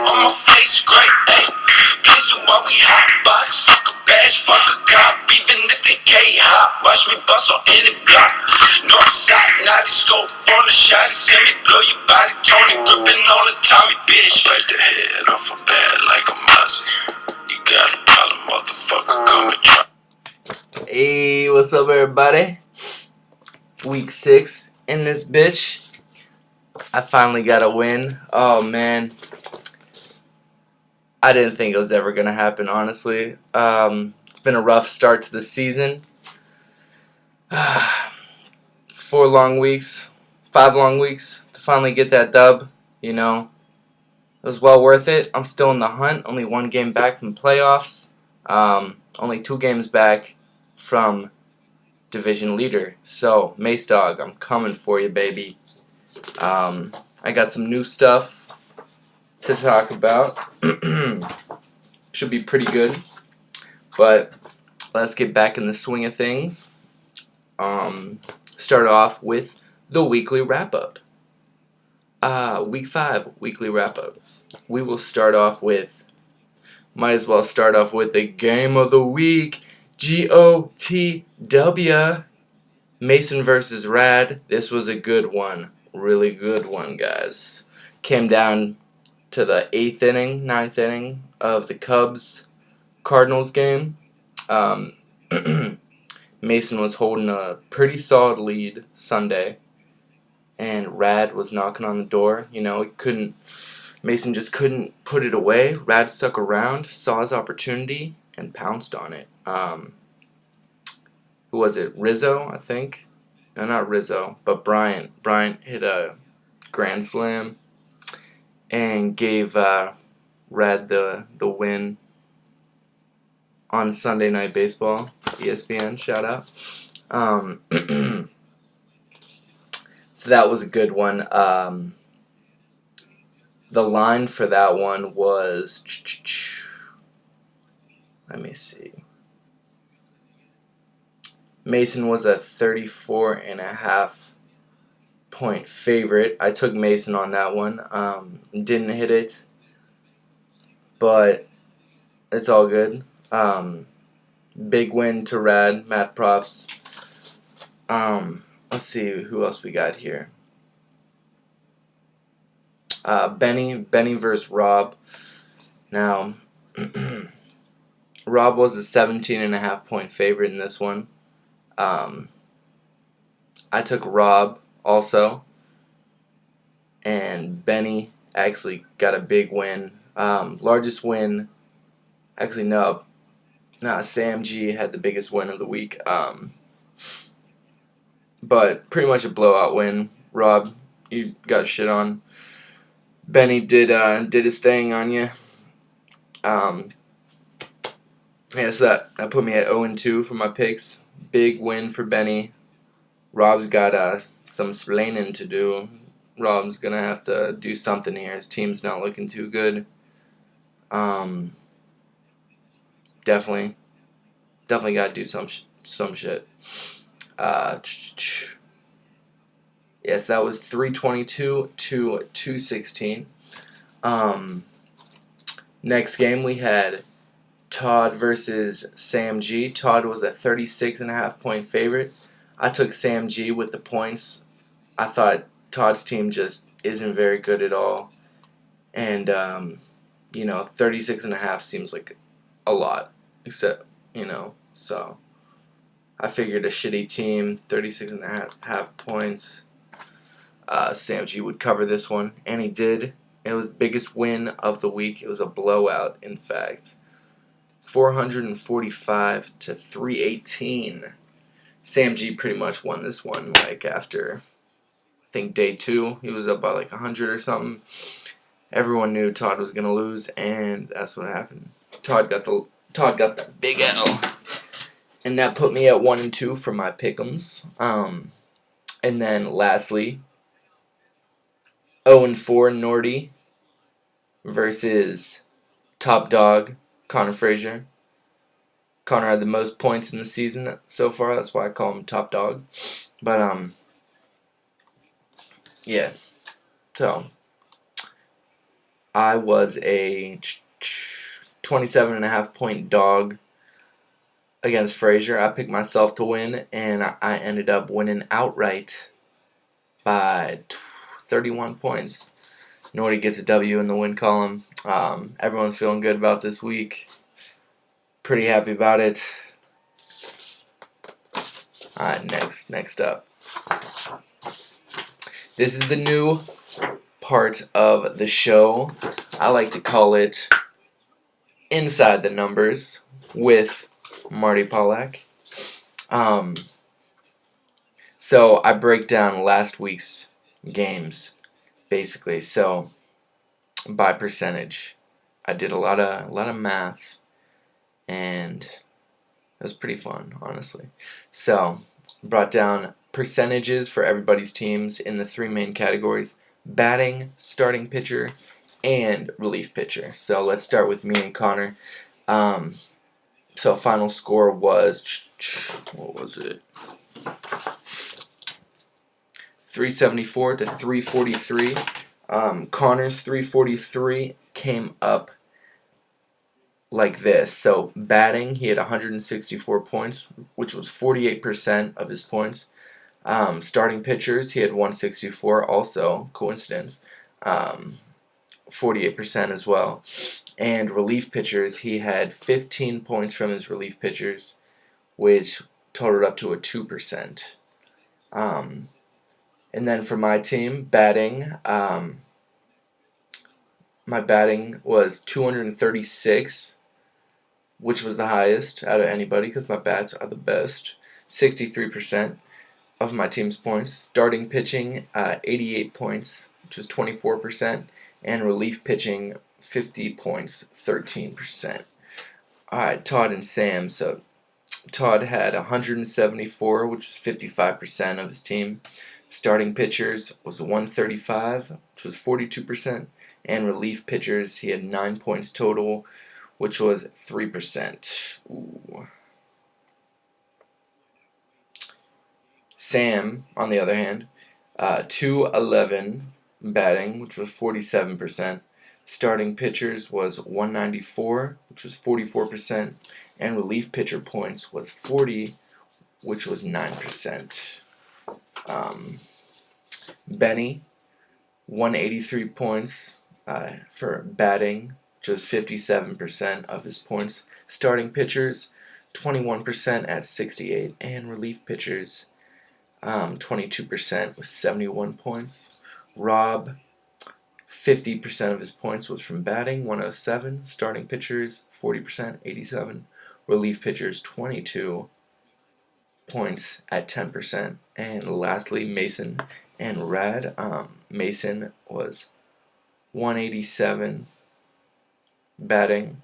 on my face, great, ayy. Place it while we hot box. Fuck a badge, fuck a cop. Even if they K-hop, watch me bust on any block. North side, naughty scope on the shot. Send me blow your body. Tony gripping on the Tommy, bitch. Bite the head off a bad like a Mozzie. You got a problem, motherfucker, come and try. Hey, what's up, everybody? Week 6 in this bitch. I finally got a win. Oh, man. I didn't think it was ever going to happen, honestly. It's been a rough start to the season. 4 long weeks, 5 long weeks to finally get that dub, you know. It was well worth it. I'm still in the hunt. Only 1 game back from playoffs. Only 2 games back from division leader. So, Mace Dog, I'm coming for you, baby. I got some new stuff to talk about. Should be pretty good. But let's get back in the swing of things. Start off with the weekly wrap-up. Week 5 weekly wrap-up. We will start off with, might as well start off with the game of the week. GOTW. Mason versus Rad. This was a good one. Really good one, guys. Came down to the 8th inning, 9th inning of the Cubs-Cardinals game. Mason was holding a pretty solid lead Sunday, and Rad was knocking on the door. You know, Mason just couldn't put it away. Rad stuck around, saw his opportunity, and pounced on it. Who was it? Rizzo, I think? No, not Rizzo, but Bryant. Bryant hit a grand slam and gave Rad the win on Sunday Night Baseball. ESPN, shout out. So that was a good one. The line for that one was, let me see. Mason was a 34.5 point favorite. I took Mason on that one. Didn't hit it, but it's all good. Big win to Rad. Mad props. Let's see who else we got here. Benny versus Rob. Now, Rob was a 17.5 point favorite in this one. I took Rob also, and Benny actually got a big win. Largest win. Actually, no. Sam G had the biggest win of the week. But pretty much a blowout win. Rob, you got shit on. Benny did his thing on you. Yeah, so that put me at 0-2 for my picks. Big win for Benny. Rob's got some splaining to do. Rob's gonna have to do something here. His team's not looking too good. Definitely gotta do some shit. Yes, that was 322 to 216. Next game we had Todd versus Sam G. Todd was a 36.5 point favorite. I took Sam G with the points. I thought Todd's team just isn't very good at all. And, 36.5 seems like a lot. Except, so I figured a shitty team, 36.5 points. Sam G would cover this one, and he did. It was the biggest win of the week. It was a blowout, in fact. 445 to 318. Sam G pretty much won this one, after, I think, day 2. He was up by 100 or something. Everyone knew Todd was going to lose, and that's what happened. Todd got the big L. And that put me at 1-2 for my pick'ems. And then, lastly, 0-4 Norty versus top dog Connor Frazier. Connor had the most points in the season so far. That's why I call him top dog. But, yeah. So, I was a 27.5 point dog against Frazier. I picked myself to win, and I ended up winning outright by 31 points. Nort gets a W in the win column. Everyone's feeling good about this week. Pretty happy about it. Alright, next up. This is the new part of the show. I like to call it Inside the Numbers with Marty Pollack. So I break down last week's games, basically. So by percentage, I did a lot of math, and it was pretty fun, honestly. So brought down percentages for everybody's teams in the three main categories: batting, starting pitcher, and relief pitcher. So let's start with me and Connor. So final score was, what was it? 374 to 343. Connor's 343 came up like this. So batting, he had 164 points, which was 48% of his points. Starting pitchers, he had 164, also coincidence, 48% as well. And relief pitchers, he had 15 points from his relief pitchers, which totaled up to a 2%. And then for my team, batting, my batting was 236, which was the highest out of anybody because my bats are the best. 63% of my team's points. Starting pitching, 88 points, which was 24%. And relief pitching, 50 points, 13%. Alright, Todd and Sam. So Todd had 174, which was 55% of his team. Starting pitchers was 135, which was 42%. And relief pitchers, he had 9 points total, which was 3%. Ooh. Sam, on the other hand, 211 batting, which was 47%. Starting pitchers was 194, which was 44%. And relief pitcher points was 40, which was 9%. Benny, 183 points for batting, which was 57% of his points. Starting pitchers, 21% at 68, and relief pitchers, 22% with 71 points. Rob, 50% of his points was from batting, 107. Starting pitchers, 40%, 87. Relief pitchers, 22 points at 10%. And lastly, Mason and Rad. Mason was 187 batting,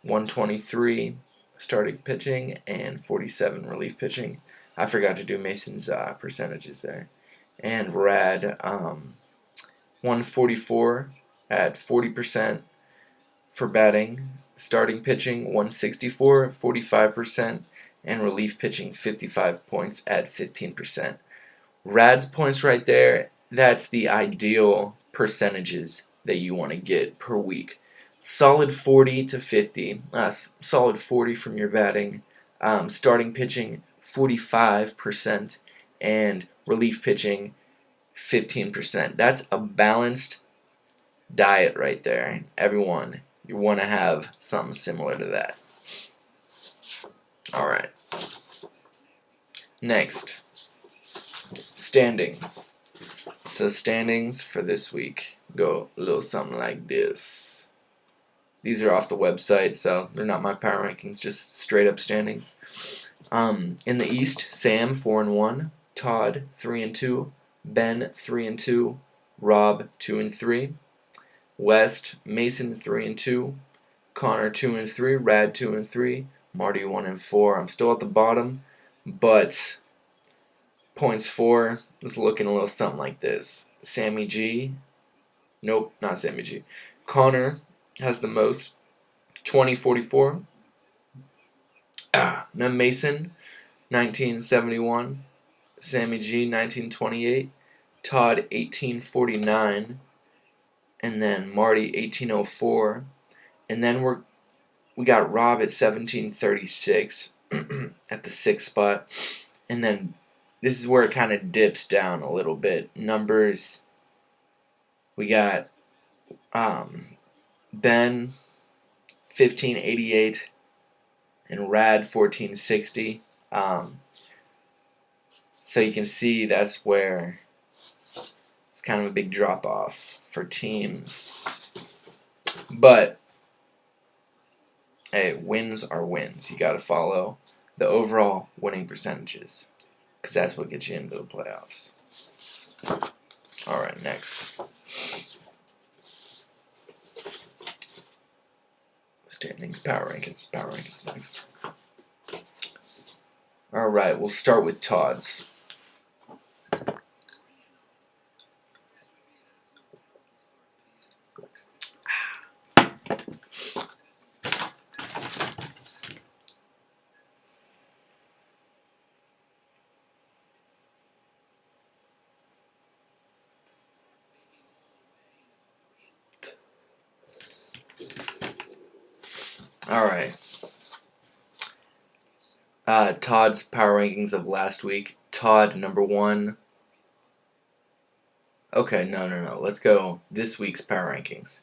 123 starting pitching, and 47 relief pitching. I forgot to do Mason's percentages there. And Rad, 144 at 40% for batting, starting pitching 164, 45%, and relief pitching 55 points at 15%. Rad's points right there, that's the ideal percentages that you want to get per week. Solid 40 to 50, solid 40 from your batting, starting pitching 45%, and relief pitching 15%. That's a balanced diet right there. Everyone, you want to have something similar to that. Alright. Next, standings. So standings for this week go a little something like this. These are off the website, so they're not my power rankings, just straight up standings. In the East, Sam 4-1, Todd 3-2, Ben 3-2, Rob 2-3. West, Mason 3-2, Connor 2-3, Rad 2-3, Marty 1-4. I'm still at the bottom, but points for is looking a little something like this. Sammy G, nope, not Sammy G. Connor has the most, 2044. Then Mason, 1971. Sammy G, 1928. Todd, 1849. and then Marty 1804, and then we got Rob at 1736 at the 6th spot, and then this is where it kind of dips down a little bit. Numbers, we got Ben 1588 and Rad 1460. So you can see that's where it's kind of a big drop off for teams. But hey, wins are wins. You got to follow the overall winning percentages because that's what gets you into the playoffs. All right, next. Standings, power rankings. Power rankings next. All right, we'll start with Todd's. All right. Todd's power rankings of last week. Todd, number 1. Okay, no. Let's go this week's power rankings.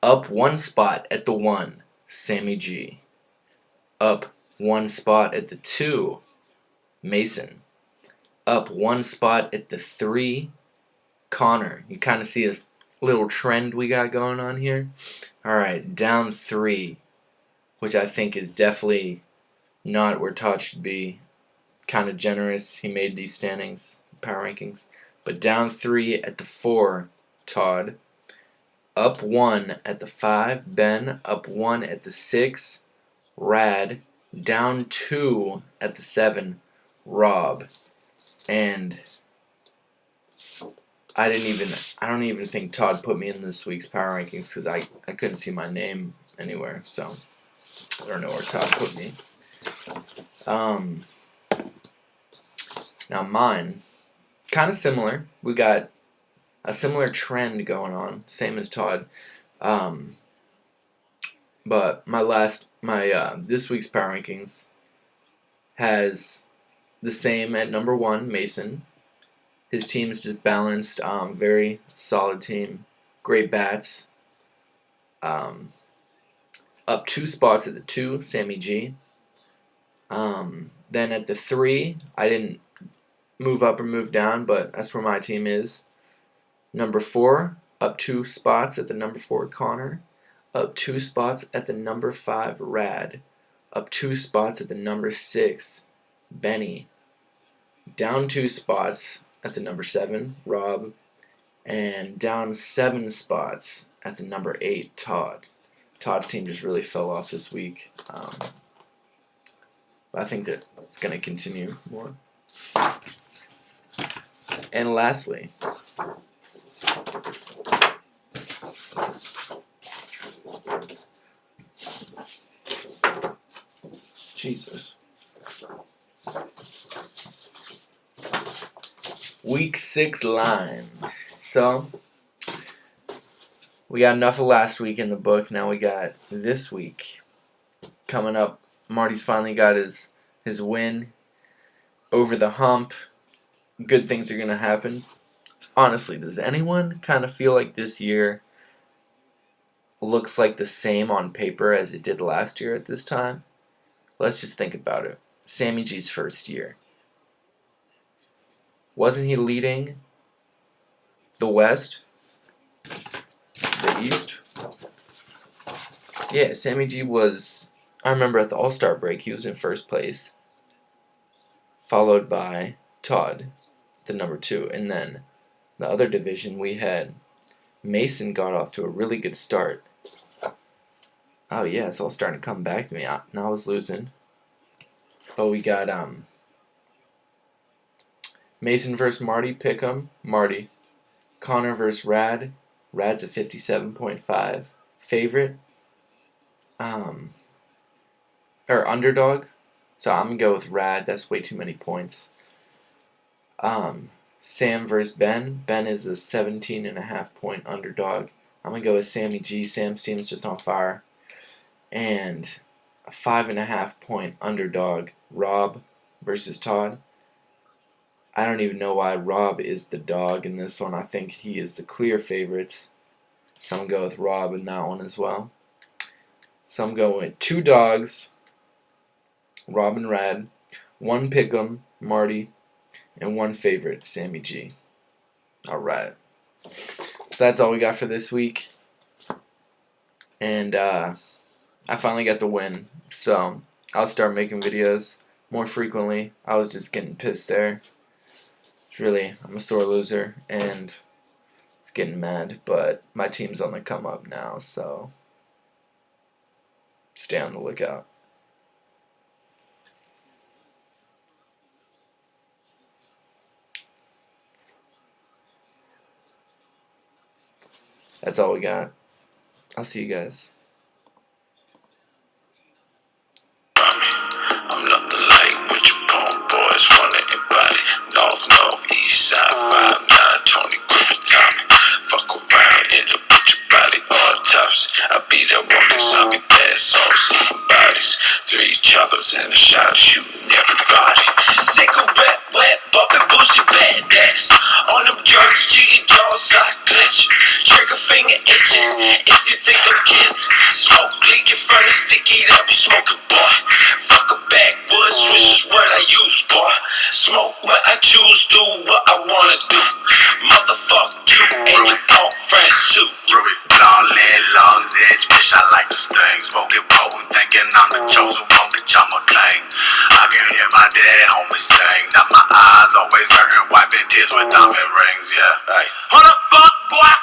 Up 1 spot at the 1, Sammy G. Up 1 spot at the 2, Mason. Up 1 spot at the 3, Connor. You kind of see this little trend we got going on here. All right, down 3, which I think is definitely not where Todd should be. Kind of generous. He made these standings, power rankings. But down 3 at the 4, Todd. Up 1 at the 5, Ben. Up 1 at the 6, Rad. Down 2 at the 7, Rob. And I don't even think Todd put me in this week's power rankings because I couldn't see my name anywhere. So I don't know where Todd put me. Now mine, kind of similar. We got a similar trend going on, same as Todd. But this week's power rankings has the same at number 1, Mason. His team is just balanced, very solid team, great bats. Up 2 spots at the 2, Sammy G. Then at the 3, I didn't move up or move down, but that's where my team is. Number 4, up 2 spots at the number 4, Connor. Up 2 spots at the number 5, Rad. Up 2 spots at the number 6, Benny. Down 2 spots at the number 7, Rob. And down 7 spots at the number 8, Todd. Todd's team just really fell off this week. But I think that it's going to continue more. And lastly, Jesus. Week 6 lines. So, we got enough of last week in the book. Now we got this week coming up. Marty's finally got his win over the hump. Good things are going to happen. Honestly, does anyone kind of feel like this year looks like the same on paper as it did last year at this time? Let's just think about it. Sammy G's first year. Wasn't he leading the West? The East? Yeah, Sammy G was, I remember at the All-Star break, he was in first place. Followed by Todd, the number 2. And then the other division we had Mason got off to a really good start. Oh yeah, it's all starting to come back to me. Now I was losing. But we got Mason versus Marty, Pick'em, Marty. Connor versus Rad. Rad's at 57.5. Favorite. Or underdog. So I'm gonna go with Rad. That's way too many points. Sam versus Ben. Ben is the 17.5 point underdog. I'm going to go with Sammy G. Sam's team is just on fire. And a 5.5 point underdog, Rob versus Todd. I don't even know why Rob is the dog in this one. I think he is the clear favorite. So I'm going to go with Rob in that one as well. So I'm going with 2 dogs, Rob and Rad, 1 pick'em, Marty, and 1 favorite, Sammy G. Alright. So that's all we got for this week. And I finally got the win. So I'll start making videos more frequently. I was just getting pissed there. It's really, I'm a sore loser and it's getting mad, but my team's on the come up now, so stay on the lookout. That's all we got. I'll see you guys. I'm nothing like what you punk boys running in body. North, east side, 5'9", Tony Griffin Tommy. Fuck around and put your body on tops. I be that walking zombie pass off, seeing bodies. 3 choppers and a shot shooting everybody. Cigarette wet, bumping boozy badass. On them drugs, jiggy jaws like glitch. Trigger finger itching. If you think I'm kidding, smoke leaking from the sticky that we smoking, boy. Fuck a backwoods, which is what I use, boy. Smoke what I choose, do what I wanna do. Motherfuck you and your punk friends too. Ruby, long leg, long edge, bitch, I like the sting. Smoking potent, thinking I'm the chosen one, bitch, I'm a claim. I can hear my dad homie sing. Now my eyes always hurting, wiping tears with diamond rings, yeah. Hey. Hold up, fuck, boy.